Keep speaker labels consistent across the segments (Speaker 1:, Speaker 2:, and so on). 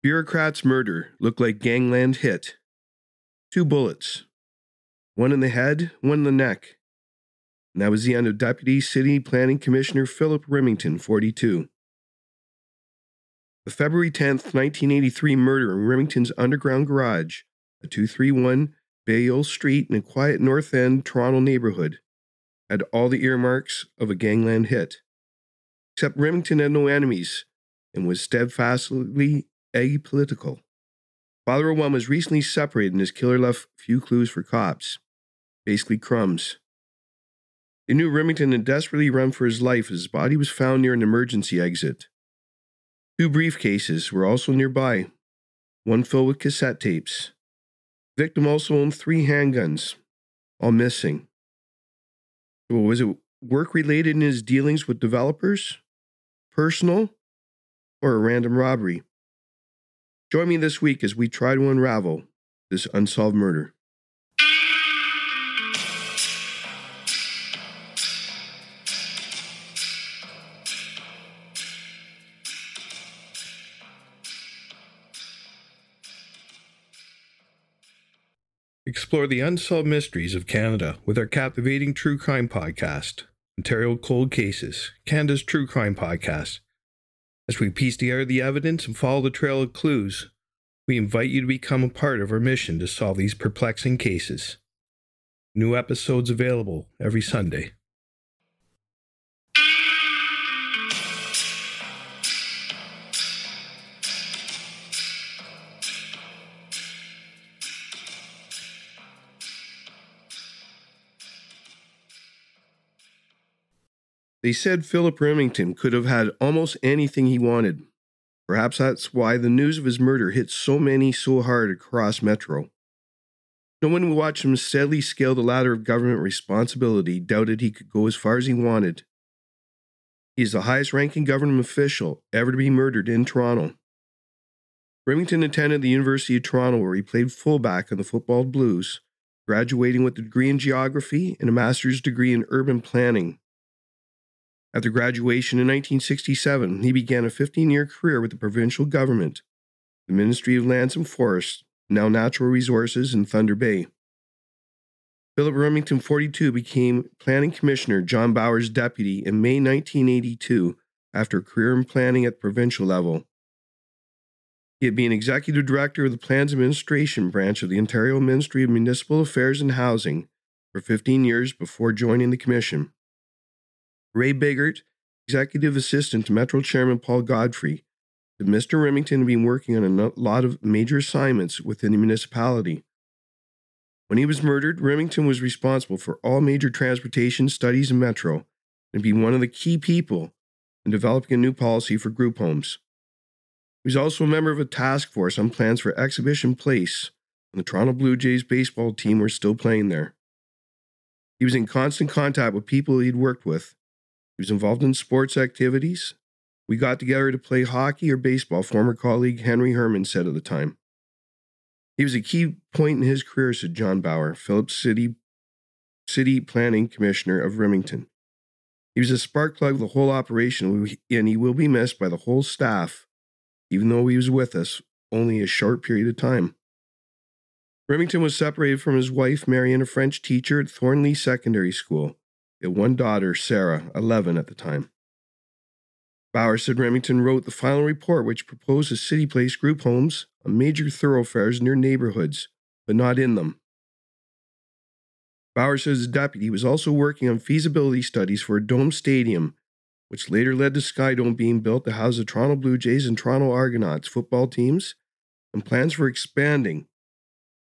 Speaker 1: Bureaucrat's murder looked like Gangland hit. 2 bullets. One in the head, one in the neck. And that was the end of Deputy City Planning Commissioner Phillip Rimmington, 42. The February 10th, 1983 murder in Remington's underground garage at 231 Balliol St in a quiet North End Toronto neighbourhood had all the earmarks of a Gangland hit. Except Remington had no enemies and was steadfastly apolitical. Father of one was recently separated and his killer left few clues for cops. Basically crumbs. They knew Remington had desperately run for his life as his body was found near an emergency exit. 2 briefcases were also nearby, one filled with cassette tapes. The victim also owned 3 handguns, all missing. So was it work-related in his dealings with developers, personal, or a random robbery? Join me this week as we try to unravel this unsolved murder. Explore the unsolved mysteries of Canada with our captivating true crime podcast, Ontario Cold Cases, Canada's true crime podcast. As we piece together the evidence and follow the trail of clues, we invite you to become a part of our mission to solve these perplexing cases. New episodes available every Sunday. They said Phillip Rimmington could have had almost anything he wanted. Perhaps that's why the news of his murder hit so many so hard across Metro. No one who watched him steadily scale the ladder of government responsibility doubted he could go as far as he wanted. He is the highest-ranking government official ever to be murdered in Toronto. Remington attended the University of Toronto where he played fullback on the football Blues, graduating with a degree in geography and a master's degree in urban planning. After graduation in 1967, he began a 15-year career with the provincial government, the Ministry of Lands and Forests, now Natural Resources in Thunder Bay. Phillip Rimmington, 42, became Planning Commissioner John Bauer's deputy in May 1982 after a career in planning at the provincial level. He had been executive director of the Plans Administration branch of the Ontario Ministry of Municipal Affairs and Housing for 15 years before joining the commission. Ray Biggert, executive assistant to Metro Chairman Paul Godfrey, said Mr. Remington had been working on a lot of major assignments within the municipality. When he was murdered, Remington was responsible for all major transportation studies in Metro and being one of the key people in developing a new policy for group homes. He was also a member of a task force on plans for Exhibition Place, and the Toronto Blue Jays baseball team were still playing there. He was in constant contact with people he'd worked with. He was involved in sports activities. We got together to play hockey or baseball, former colleague Henry Herman said at the time. He was a key point in his career, said John Bauer, Phillip's City Planning Commissioner of Remington. He was a spark plug of the whole operation, and he will be missed by the whole staff, even though he was with us only a short period of time. Remington was separated from his wife, Mary, and a French teacher at Thornley Secondary School. He had one daughter, Sarah, 11 at the time. Bauer said Remington wrote the final report which proposed a city place group homes on major thoroughfares near neighborhoods, but not in them. Bauer says his deputy was also working on feasibility studies for a dome stadium, which later led to Skydome being built to house the Toronto Blue Jays and Toronto Argonauts football teams, and plans for expanding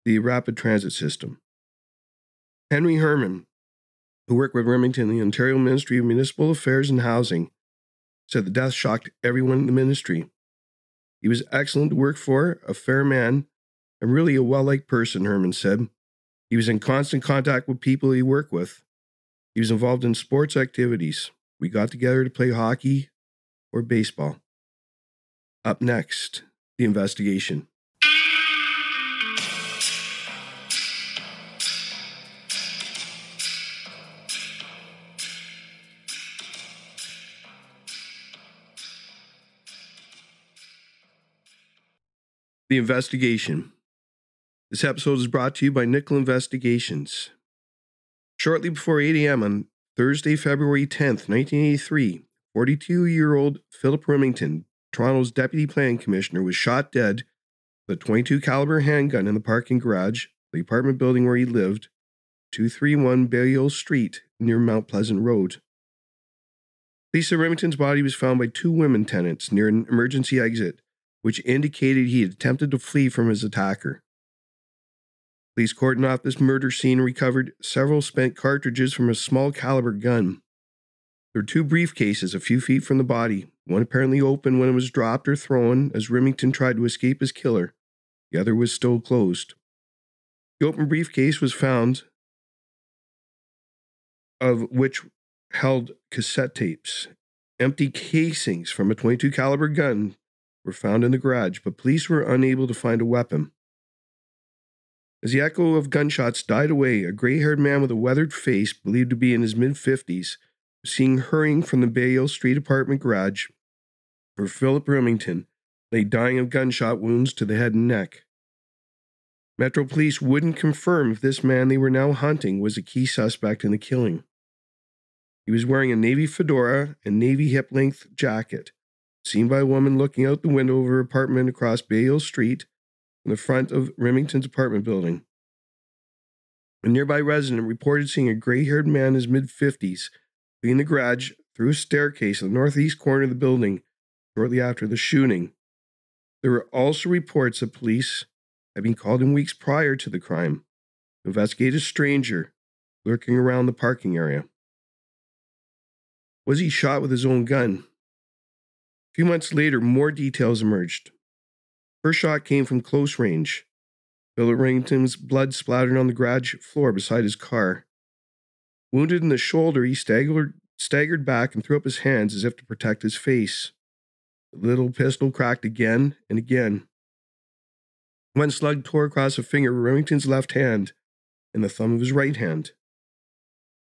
Speaker 1: the rapid transit system. Henry Herman, who worked with Remington in the Ontario Ministry of Municipal Affairs and Housing, said the death shocked everyone in the ministry. He was excellent to work for, a fair man, and really a well-liked person, Herman said. He was in constant contact with people he worked with. He was involved in sports activities. We got together to play hockey or baseball. Up next, the investigation. The investigation. This episode is brought to you by Nickel Investigations. Shortly before 8 a.m. on Thursday, February 10th, 1983, 42-year-old Phillip Rimmington, Toronto's Deputy Planning Commissioner, was shot dead with a .22 caliber handgun in the parking garage of the apartment building where he lived, 231 Balliol Street, near Mount Pleasant Road. Police said Remington's body was found by two women tenants near an emergency exit, which indicated he had attempted to flee from his attacker. Police cordoned off this murder scene and recovered several spent cartridges from a small caliber gun. There were two briefcases a few feet from the body, one apparently open when it was dropped or thrown as Remington tried to escape his killer. The other was still closed. The open briefcase was found, of which held cassette tapes. Empty casings from a .22 caliber gun were found in the garage, but police were unable to find a weapon. As the echo of gunshots died away, a gray-haired man with a weathered face, believed to be in his mid-50s, was seen hurrying from the Balliol Street apartment garage, where Phillip Rimmington lay dying of gunshot wounds to the head and neck. Metro Police wouldn't confirm if this man they were now hunting was a key suspect in the killing. He was wearing a navy fedora and navy hip-length jacket, seen by a woman looking out the window of her apartment across Balliol Street in the front of Remington's apartment building. A nearby resident reported seeing a gray-haired man in his mid-50s leaving the garage through a staircase in the northeast corner of the building shortly after the shooting. There were also reports that police had been called in weeks prior to the crime to investigate a stranger lurking around the parking area. Was he shot with his own gun? A few months later, more details emerged. First shot came from close range. Phillip Rimmington's blood splattered on the garage floor beside his car. Wounded in the shoulder, he staggered back and threw up his hands as if to protect his face. The little pistol cracked again and again. One slug tore across a finger of Remington's left hand and the thumb of his right hand.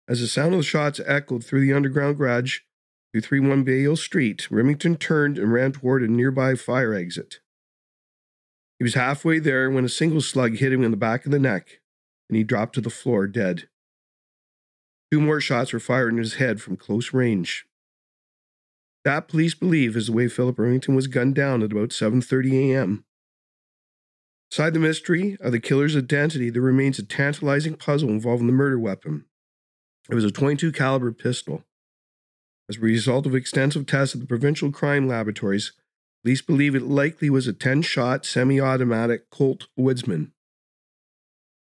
Speaker 1: As the sound of the shots echoed through the underground garage, 231 Balliol Street, Remington turned and ran toward a nearby fire exit. He was halfway there when a single slug hit him in the back of the neck, and he dropped to the floor dead. Two more shots were fired in his head from close range. That, police believe, is the way Phillip Rimmington was gunned down at about 7:30 a.m. Beside the mystery of the killer's identity, there remains a tantalizing puzzle involving the murder weapon. It was a .22 caliber pistol. As a result of extensive tests at the provincial crime laboratories, police believe it likely was a 10-shot semi-automatic Colt Woodsman.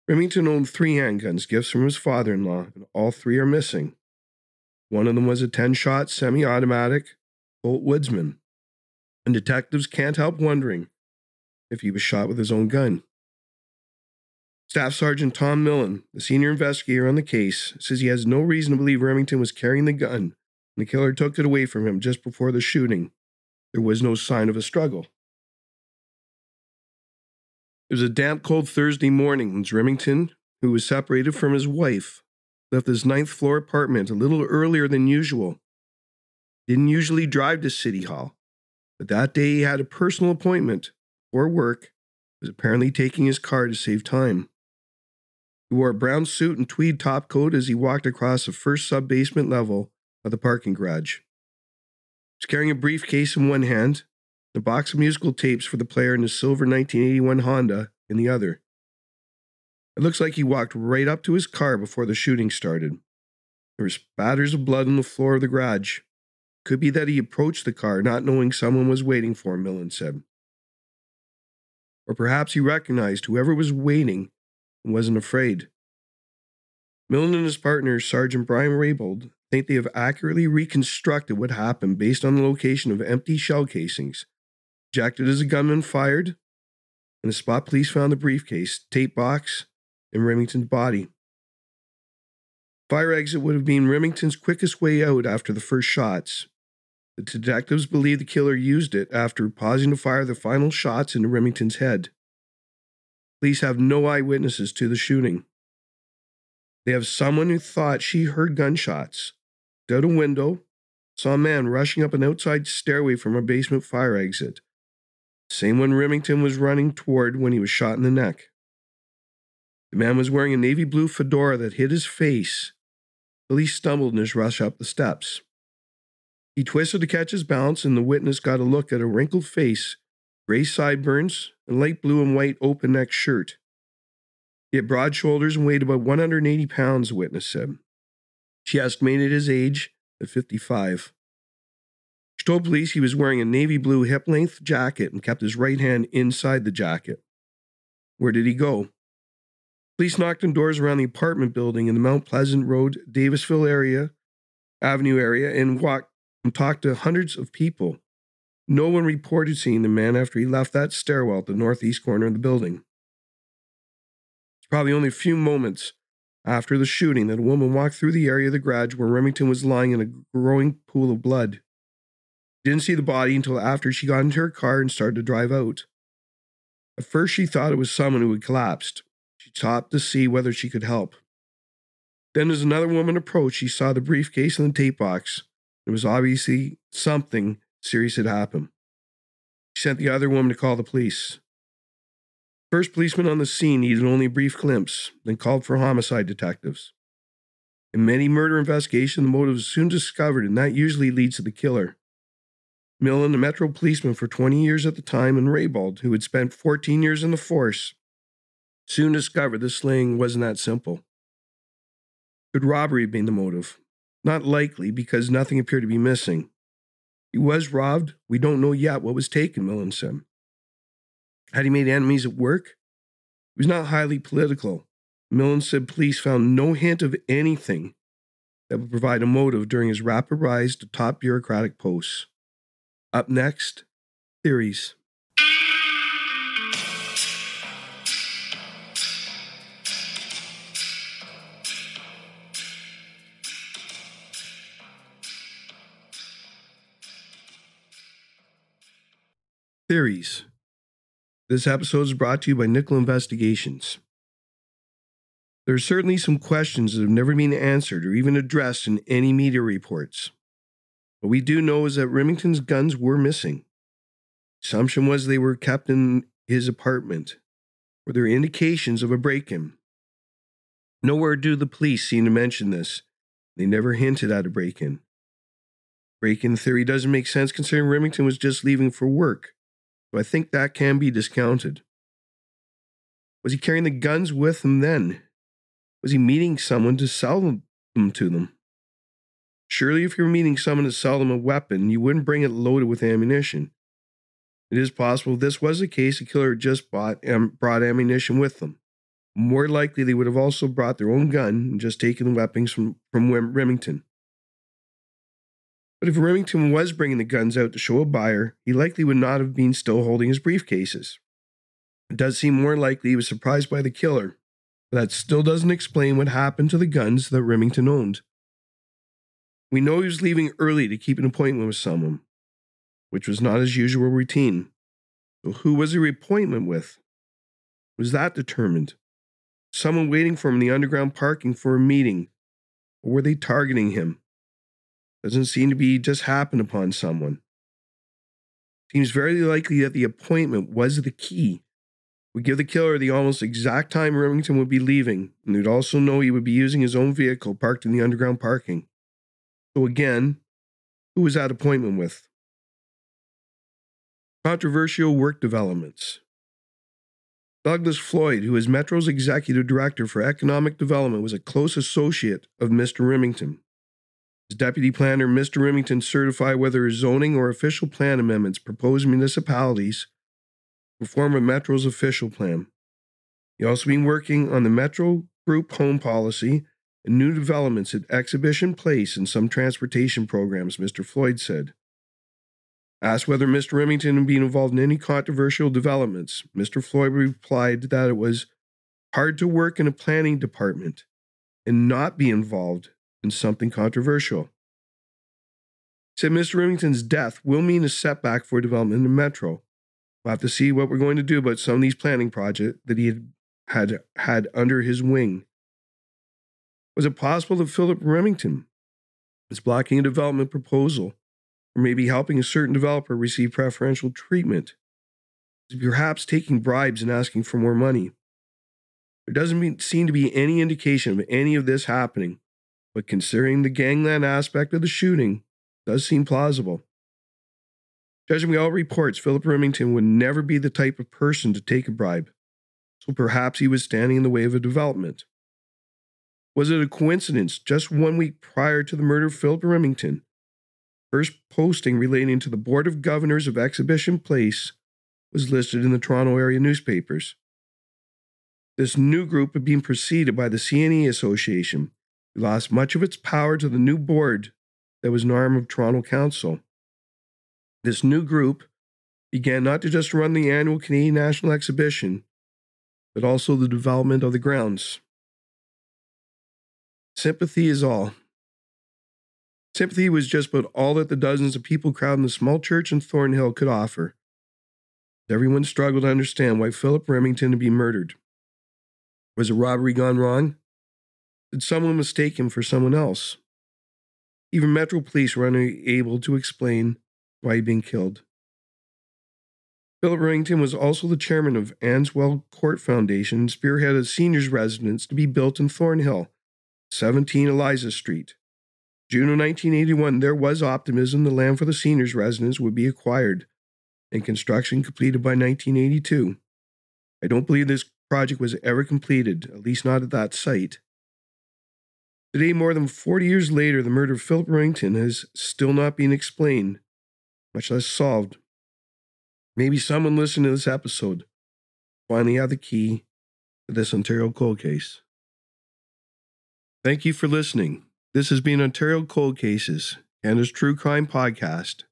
Speaker 1: Remington owned 3 handguns, gifts from his father-in-law, and all 3 are missing. One of them was a 10-shot semi-automatic Colt Woodsman, and detectives can't help wondering if he was shot with his own gun. Staff Sergeant Tom Millen, the senior investigator on the case, says he has no reason to believe Remington was carrying the gun, and the killer took it away from him just before the shooting. There was no sign of a struggle. It was a damp, cold Thursday morning when Remington, who was separated from his wife, left his 9th-floor apartment a little earlier than usual. He didn't usually drive to City Hall, but that day he had a personal appointment for work, was apparently taking his car to save time. He wore a brown suit and tweed topcoat as he walked across the first sub-basement level of the parking garage. He was carrying a briefcase in one hand, and a box of musical tapes for the player in his silver 1981 Honda in the other. It looks like he walked right up to his car before the shooting started. There were spatters of blood on the floor of the garage. Could be that he approached the car not knowing someone was waiting for him, Millen said. Or perhaps he recognized whoever was waiting and wasn't afraid. Millen and his partner, Sergeant Brian Raybould, think they have accurately reconstructed what happened based on the location of empty shell casings, ejected as a gunman fired, and the spot police found the briefcase, tape box, and Remington's body. Fire exit would have been Remington's quickest way out after the first shots. The detectives believe the killer used it after pausing to fire the final shots into Remington's head. Police have no eyewitnesses to the shooting. They have someone who thought she heard gunshots, looked out a window, saw a man rushing up an outside stairway from a basement fire exit. Same one Remington was running toward when he was shot in the neck. The man was wearing a navy blue fedora that hid his face till he stumbled in his rush up the steps. He twisted to catch his balance, and the witness got a look at a wrinkled face, gray sideburns, and light blue and white open-neck shirt. He had broad shoulders and weighed about 180 pounds, the witness said. She estimated his age at 55. She told police he was wearing a navy blue hip-length jacket and kept his right hand inside the jacket. Where did he go? Police knocked on doors around the apartment building in the Mount Pleasant Road, Davisville Avenue area, and talked to hundreds of people. No one reported seeing the man after he left that stairwell at the northeast corner of the building. It's probably only a few moments after the shooting that a woman walked through the area of the garage where Remington was lying in a growing pool of blood. She didn't see the body until after she got into her car and started to drive out. At first, she thought it was someone who had collapsed. She stopped to see whether she could help. Then as another woman approached, she saw the briefcase and the tape box. It was obviously something serious had happened. She sent the other woman to call the police. First policeman on the scene needed only a brief glimpse, then called for homicide detectives. In many murder investigations, the motive is soon discovered, and that usually leads to the killer. Millen, a Metro policeman for 20 years at the time, and Raybald, who had spent 14 years in the force, soon discovered the slaying wasn't that simple. Could robbery have been the motive? Not likely, because nothing appeared to be missing. He was robbed. We don't know yet what was taken, Millen said. Had he made enemies at work? He was not highly political. Millen said police found no hint of anything that would provide a motive during his rapid rise to top bureaucratic posts. Up next, theories. Theories. This episode is brought to you by Nickel Investigations. There are certainly some questions that have never been answered or even addressed in any media reports. What we do know is that Remington's guns were missing. The assumption was they were kept in his apartment. Were there indications of a break-in? Nowhere do the police seem to mention this. They never hinted at a break-in. Break-in theory doesn't make sense considering Remington was just leaving for work. So I think that can be discounted. Was he carrying the guns with him then? Was he meeting someone to sell them to them? Surely if you're meeting someone to sell them a weapon, you wouldn't bring it loaded with ammunition. It is possible this was the case, the killer had just brought ammunition with them. More likely they would have also brought their own gun and just taken the weapons from Remington. But if Remington was bringing the guns out to show a buyer, he likely would not have been still holding his briefcases. It does seem more likely he was surprised by the killer, but that still doesn't explain what happened to the guns that Remington owned. We know he was leaving early to keep an appointment with someone, which was not his usual routine. So who was he appointment with? Was that determined? Someone waiting for him in the underground parking for a meeting? Or were they targeting him? Doesn't seem to be just happened upon someone. Seems very likely that the appointment was the key. We give the killer the almost exact time Remington would be leaving, and we'd also know he would be using his own vehicle parked in the underground parking. So again, who was that appointment with? Controversial work developments. Douglas Floyd, who is Metro's executive director for economic development, was a close associate of Mr. Remington. His deputy planner, Mr. Remington, certified whether his zoning or official plan amendments proposed municipalities conform with Metro's official plan. He also been working on the Metro Group home policy and new developments at Exhibition Place and some transportation programs, Mr. Floyd said. Asked whether Mr. Remington had been involved in any controversial developments, Mr. Floyd replied that it was hard to work in a planning department and not be involved in something controversial. He said Mr. Remington's death will mean a setback for development in Metro. We'll have to see what we're going to do about some of these planning projects that he had under his wing. Was it possible that Phillip Rimmington was blocking a development proposal or maybe helping a certain developer receive preferential treatment? perhaps taking bribes and asking for more money. There doesn't seem to be any indication of any of this happening, but considering the gangland aspect of the shooting, it does seem plausible. Judging by all reports, Phillip Rimmington would never be the type of person to take a bribe, so perhaps he was standing in the way of a development. Was it a coincidence just 1 week prior to the murder of Phillip Rimmington? First posting relating to the Board of Governors of Exhibition Place was listed in the Toronto area newspapers. This new group had been preceded by the CNE Association, who lost much of its power to the new board that was an arm of Toronto Council. This new group began not to just run the annual Canadian National Exhibition, but also the development of the grounds. Sympathy is all. Sympathy was just about all that the dozens of people crowding the small church in Thornhill could offer. Everyone struggled to understand why Phillip Rimmington had been murdered. Was a robbery gone wrong? Did someone mistake him for someone else? Even Metro Police were unable to explain why he'd been killed. Phillip Rimmington was also the chairman of Answell Court Foundation and spearheaded a seniors' residence to be built in Thornhill, 17 Eliza Street. June of 1981, there was optimism the land for the seniors' residence would be acquired and construction completed by 1982. I don't believe this project was ever completed, at least not at that site. Today, more than 40 years later, the murder of Phillip Rimmington has still not been explained, much less solved. Maybe someone listening to this episode finally have the key to this Ontario cold case. Thank you for listening. This has been Ontario Cold Cases, Canada's True Crime Podcast,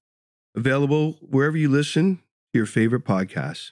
Speaker 1: available wherever you listen to your favorite podcasts.